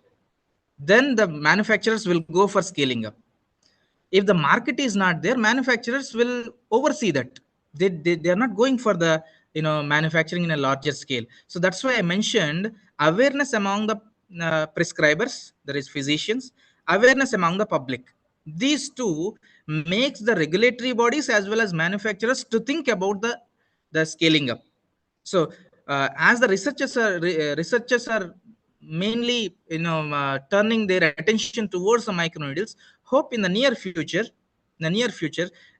then the manufacturers will go for scaling up. If the market is not there, manufacturers will oversee that. They are not going for the manufacturing in a larger scale. So that's why I mentioned awareness among the prescribers, there is physicians, awareness among the public. These two makes the regulatory bodies as well as manufacturers to think about the scaling up. So as the researchers are mainly turning their attention towards the microneedles, hope in the near future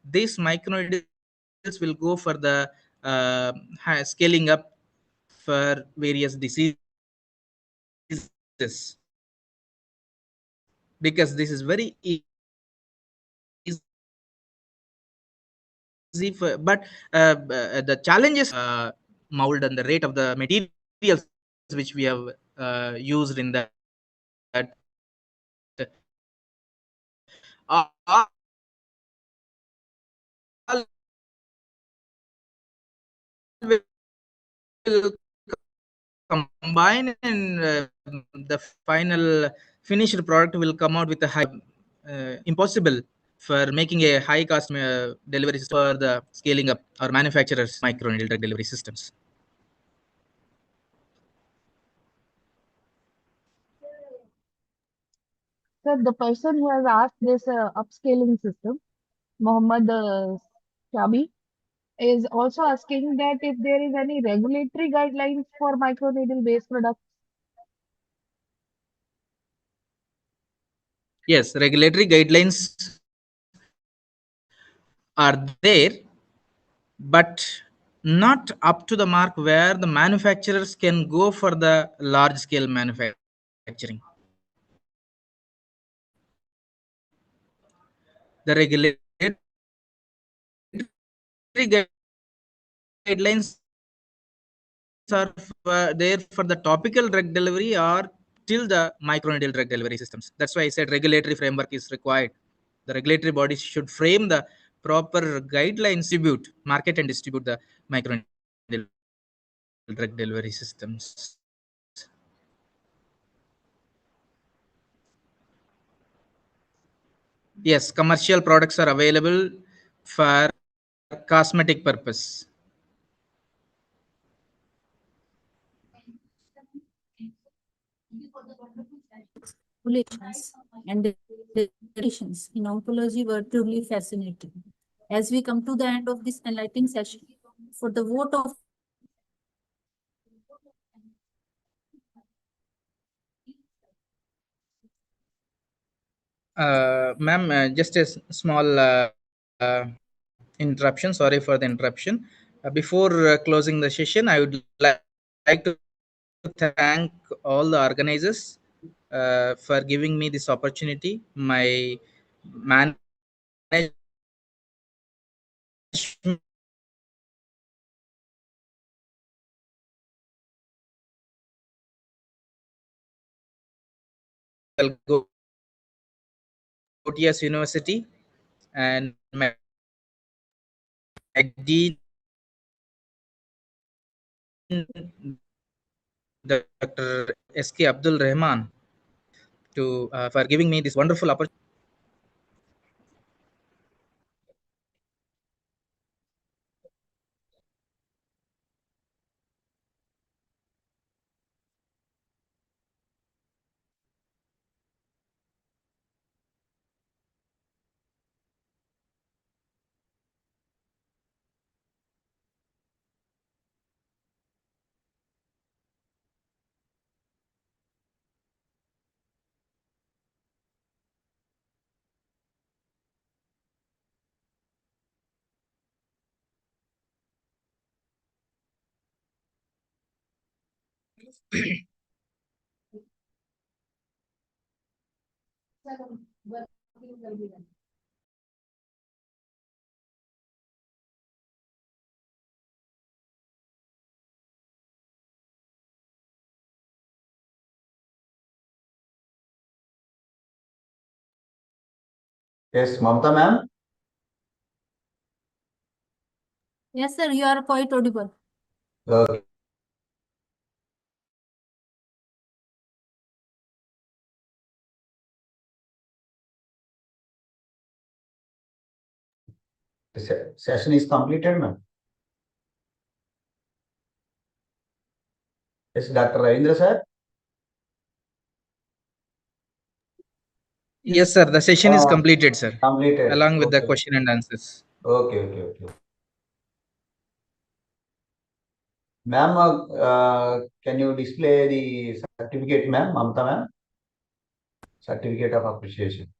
these microneedles will go for the scaling up for various diseases, because this is very easy for, but the challenges mold and the rate of the materials which we have used in that, all will combine, and the final finished product will come out with a high impossible for making a high cost delivery system for the scaling up or manufacturers microneedle drug delivery systems. Sir, the person who has asked this upscaling system, Mohammed Shabi, is also asking that if there is any regulatory guidelines for microneedle based products. Yes, regulatory guidelines are there, but not up to the mark where the manufacturers can go for the large scale manufacturing. The regulatory guidelines are there for the topical drug delivery or till the microneedle drug delivery systems. That's why I said regulatory framework is required. The regulatory bodies should frame the proper guidelines to market and distribute the microneedle drug delivery systems. Yes, commercial products are available for cosmetic purpose. Regulations and regulations in oncology were truly fascinating. As we come to the end of this enlightening session, for the vote of Ma'am, just a small interruption. Sorry for the interruption. Before closing the session, I would like to thank all the organizers, for giving me this opportunity. My management Galgotias University, and my dean, Dr. S.K. Abdul Rahman, to for giving me this wonderful opportunity. Yes, Mamta ma'am. Yes, sir, you are quite audible. Okay. The session is completed, ma'am. Yes, Dr. Ravindra sir. Yes, sir. The session is Ah, completed, sir, completed. along with the Okay. question and answers. Okay. Ma'am, can you display the certificate, ma'am, Mamta ma'am? Certificate of appreciation.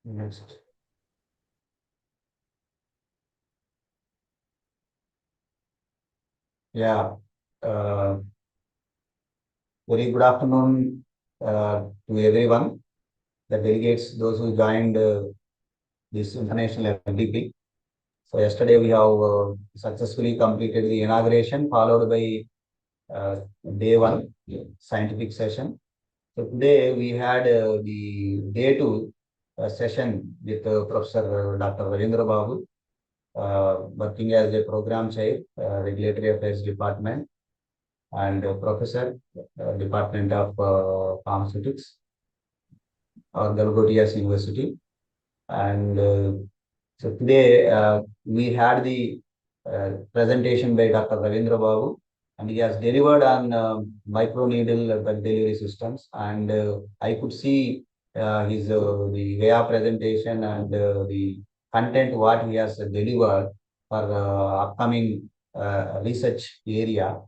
Next. Yeah. Very good afternoon to everyone, the delegates, those who joined this international FDP. So yesterday we have successfully completed the inauguration, followed by day one scientific session. So today we had the day two session with Professor Dr. Ravindra Babu, working as a program chair, Regulatory Affairs Department, and Professor, Department of Pharmaceutics, or Galgotias University. And so today we had the presentation by Dr. Ravindra Babu, and he has delivered on microneedle drug delivery systems. And I could see his the way of presentation and the content what he has delivered for upcoming research area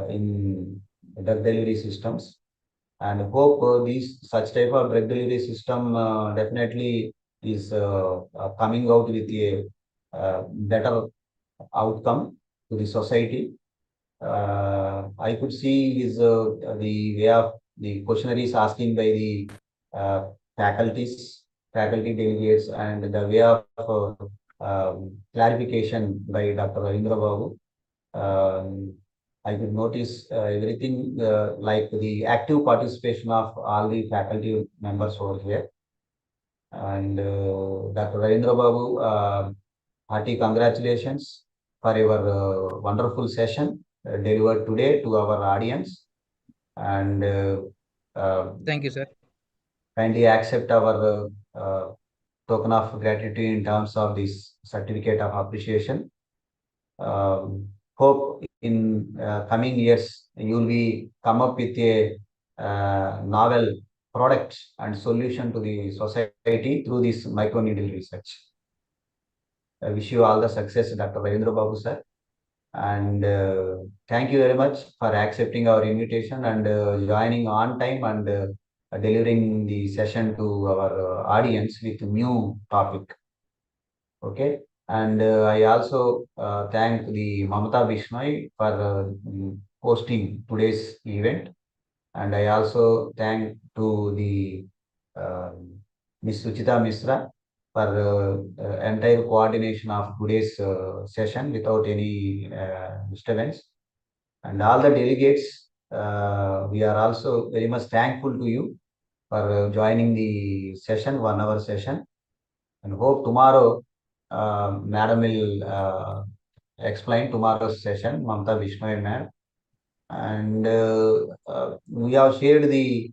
in drug delivery systems. And hope these such type of drug delivery system definitely is coming out with a better outcome to the society. I could see is the way of the questionnaire is asking by the uh, faculties, faculty delegates, and the way of clarification by Dr. Ravindra Babu. I could notice everything like the active participation of all the faculty members over here. And Dr. Ravindra Babu, hearty congratulations for your wonderful session delivered today to our audience. And Thank you, sir. kindly accept our token of gratitude in terms of this certificate of appreciation. Hope in coming years you will be come up with a novel product and solution to the society through this microneedle research. I wish you all the success, Dr. Ravindra Babu sir. And thank you very much for accepting our invitation and joining on time and delivering the session to our audience with a new topic. Okay. And I also thank the Mamata Bishnoi for hosting today's event. And I also thank to the Ms. Suchita Misra for entire coordination of today's session without any disturbance. And all the delegates, we are also very much thankful to you for joining the session, 1 hour session. And hope tomorrow, Madam will explain tomorrow's session, Mamta Vishnu ma'am. And we have shared the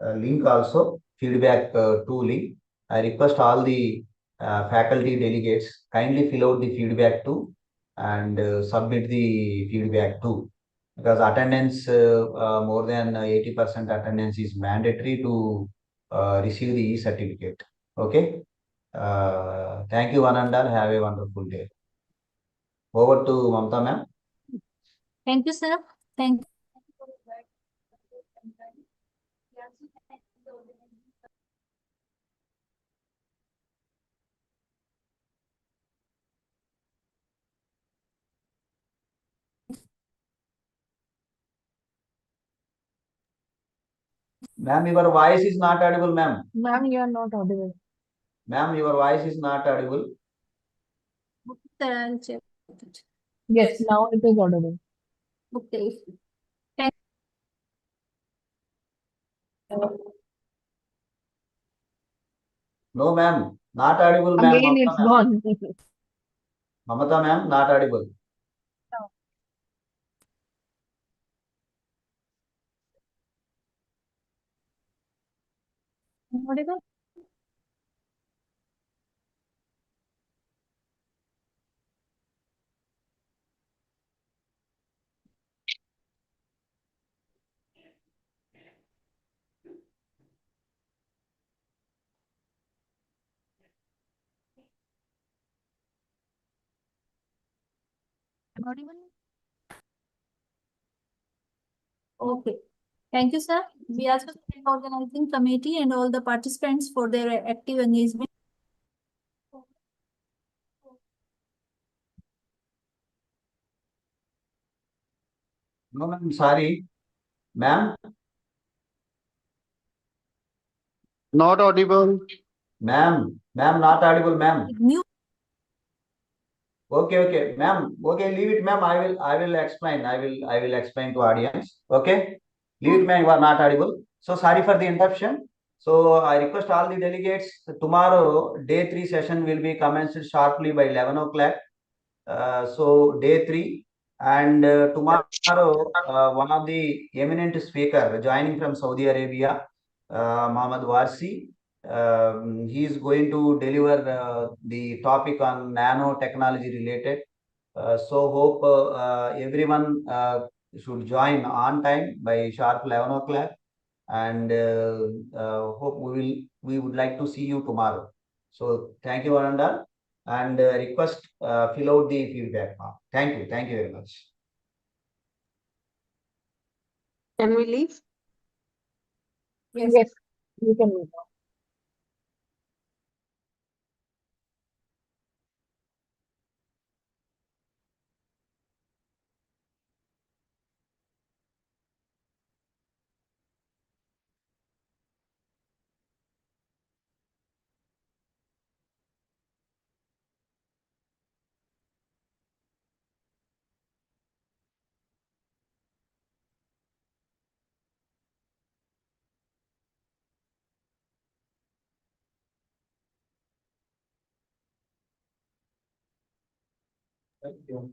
link also, feedback to link. I request all the faculty delegates kindly fill out the feedback too and submit the feedback too. Because attendance, more than 80% attendance is mandatory to receive the e-certificate. Okay. Thank you, one and all. Have a wonderful day. Over to Mamta ma'am. Thank you, sir. Thank Ma'am, your voice is not audible, ma'am. Ma'am, you are not audible. Ma'am, your voice is not audible. you, sir. I'll check it. Yes, now it is audible. Okay. Thank No, ma'am. Not audible, ma'am. Again, Mamata it's ma'am. gone. Mamata ma'am, not audible. audible. I'm audible. Okay. Thank you, sir. We also thank the organizing committee and all the participants for their active engagement. No, ma'am. Sorry. Ma'am. Not audible. Ma'am. Ma'am, not audible, ma'am. New. Okay, okay. Ma'am. Okay, leave it, ma'am. I will explain. I will explain to audience. Okay. Leave it, ma'am. You are not audible. So sorry for the interruption. So I request all the delegates tomorrow, day 3 session will be commenced sharply by 11 o'clock. So day 3 and tomorrow one of the eminent speaker joining from Saudi Arabia, Mohammed Warsi, he is going to deliver the topic on nanotechnology related. So hope everyone should join on time by sharp 11 o'clock, and hope we would like to see you tomorrow. So thank you, Ananda, and request fill out the feedback form. Thank you very much. Can we leave? Yes. Yes, you can move on. Thank you.